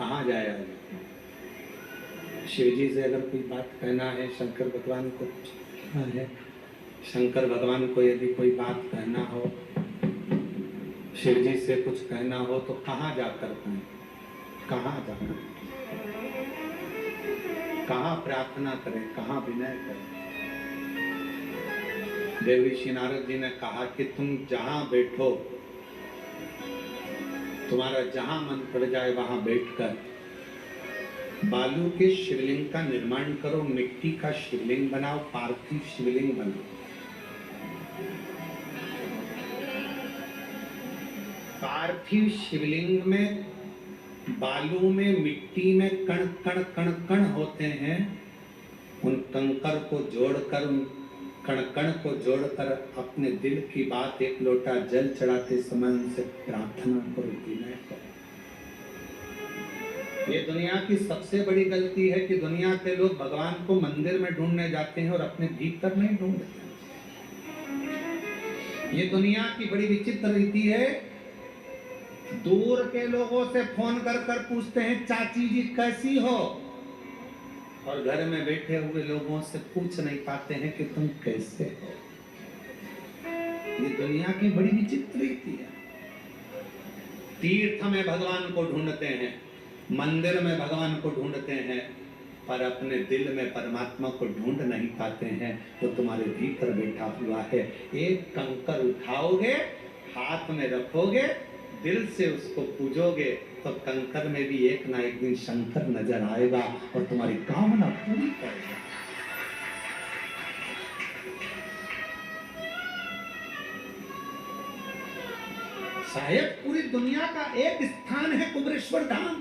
कहाँ जाया है? शिव जी से अगर कोई बात कहना है, शंकर भगवान को कहना है, शंकर भगवान को यदि कोई बात कहना हो, शिव जी से कुछ कहना हो तो कहाँ जाकर कहें? कहाँ जाकर, कहाँ प्रार्थना करें, कहाँ विनय करें? देवऋषि नारद जी ने कहा कि तुम जहां बैठो, तुम्हारा जहां मन पड़ जाए वहां बैठकर बालू के शिवलिंग का निर्माण करो, मिट्टी का शिवलिंग बनाओ, पार्थिव शिवलिंग बनाओ। पार्थिव शिवलिंग में बालू में मिट्टी में कण कण कण कण होते हैं। उन कंकर को जोड़कर, उन कण कण को जोड़कर अपने दिल की बात एक लोटा जल चढ़ाते समय उनसे प्रार्थना करो, विनय करो। ये दुनिया की सबसे बड़ी गलती है कि दुनिया के लोग भगवान को मंदिर में ढूंढने जाते हैं और अपने भीतर नहीं ढूंढते। ये दुनिया की बड़ी विचित्र रीति है। दूर के लोगों से फोन कर कर पूछते हैं चाची जी कैसी हो, और घर में बैठे हुए लोगों से पूछ नहीं पाते हैं कि तुम कैसे हो। ये दुनिया की बड़ी विचित्र रीति है। तीर्थ में भगवान को ढूंढते हैं, मंदिर में भगवान को ढूंढते हैं, पर अपने दिल में परमात्मा को ढूंढ नहीं पाते हैं। तो तुम्हारे भीतर बैठा हुआ है। एक कंकर उठाओगे, हाथ में रखोगे, दिल से उसको पूजोगे तो कंकर में भी एक ना एक दिन शंकर नजर आएगा और तुम्हारी कामना पूरी करेगा। शायद पूरी दुनिया का एक स्थान है कुबेरेश्वर धाम।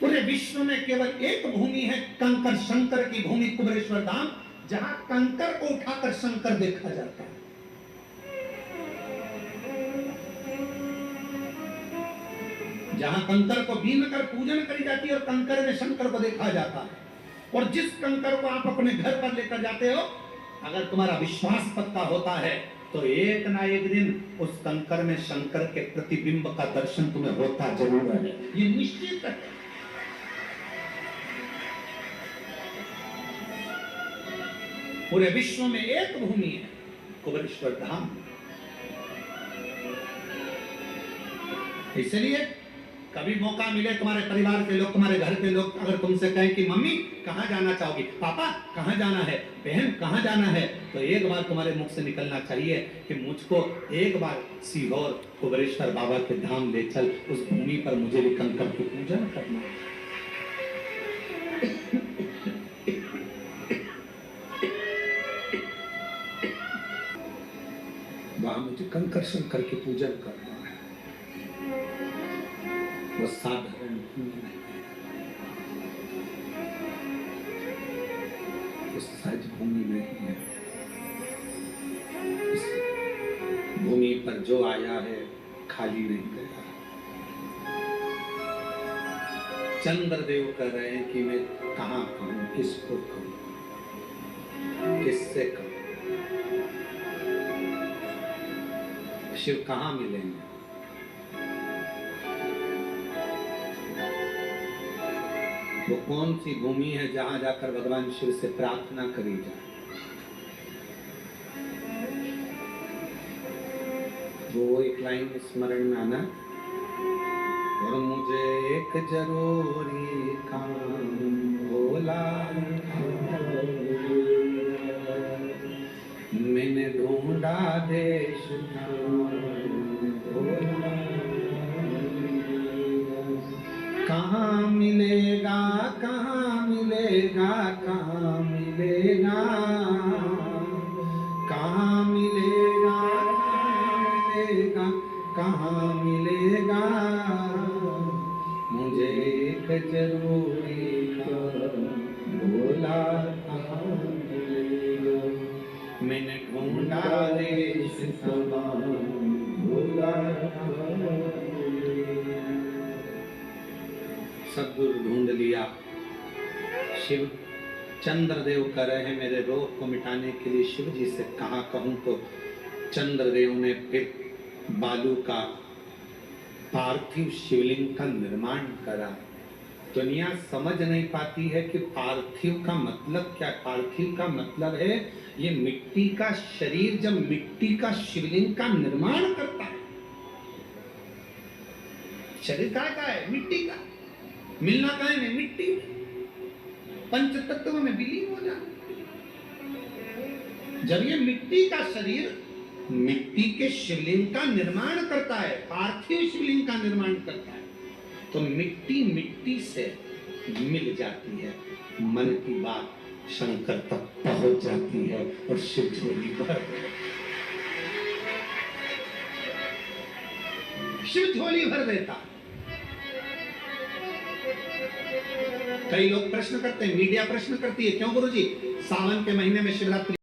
पूरे विश्व में केवल एक भूमि है, कंकर शंकर की भूमि कुबेरेश्वर धाम, जहां कंकर को उठाकर शंकर देखा जाता है। जहां कंकर को बीन कर पूजन करी जाती है और कंकर में शंकर को देखा जाता है। और जिस कंकर को आप अपने घर पर लेकर जाते हो, अगर तुम्हारा विश्वास पक्का होता है तो एक ना एक दिन उस कंकर में शंकर के प्रतिबिंब का दर्शन तुम्हें होता जरूर है। ये निश्चित है। पूरे विश्व में एक भूमि है, कुबेरेश्वर धाम। इसलिए कभी मौका मिले, तुम्हारे परिवार के लोग, तुम्हारे घर के लोग अगर तुमसे कहें कि मम्मी कहाँ जाना चाहोगी, पापा कहाँ जाना है, बहन कहाँ जाना है, तो एक बार तुम्हारे मुख से निकलना चाहिए कि मुझको एक बार सीहोर कुबेरेश्वर बाबा के धाम ले चल, उस भूमि पर मुझे भी कंकर की पूजन करना है। वहां मुझे कंकर शंकर की पूजन करना है। वो साधारण भूमि नहीं है, वो सहज भूमि नहीं है। इस भूमि पर जो आया है खाली नहीं गया। चंद्रदेव कह रहे हैं कि मैं कहाँ कहूँ, किसको कहूँ, किससे कहूँ। शिव कहाँ मिलेंगे? वो कौन सी भूमि है जहां जाकर भगवान शिव से प्रार्थना करी जाए? वो एक लाइन स्मरण में आना, और मुझे एक जरूरी काम भोला, मैंने ढूंढा देश भोला, कहाँ मिलेगा, कहाँ मिलेगा, कहाँ मिलेगा, कहाँ मिलेगा, कहाँ मिलेगा, मुझे एक जरूरी काम भोला, कहाँ मिलेगा, मैंने ढूंढा देश समान भोला। सद्गुरु ढूंढ लिया। शिव चंद्रदेव कह रहे हैं मेरे रोग को मिटाने के लिए शिव जी से कहाँ कहूँ, तो चंद्रदेव ने फिर बालू का पार्थिव शिवलिंग का निर्माण करा। दुनिया समझ नहीं पाती है कि पार्थिव का मतलब क्या है। पार्थिव का मतलब है ये मिट्टी का शरीर जब मिट्टी का शिवलिंग का निर्माण करता है। शरीर का है मिट्टी का, मिलना कहाँ है मिट्टी में, पंच तत्व में विलीन हो जाना। जब ये मिट्टी का शरीर मिट्टी के शिवलिंग का निर्माण करता है, पार्थिव शिवलिंग का निर्माण करता है, तो मिट्टी मिट्टी से मिल जाती है, मन की बात शंकर तक पहुंच जाती है और शिव झोली भर देता। कई लोग प्रश्न करते हैं, मीडिया प्रश्न करती है, क्यों गुरुजी सावन के महीने में शिवरात्रि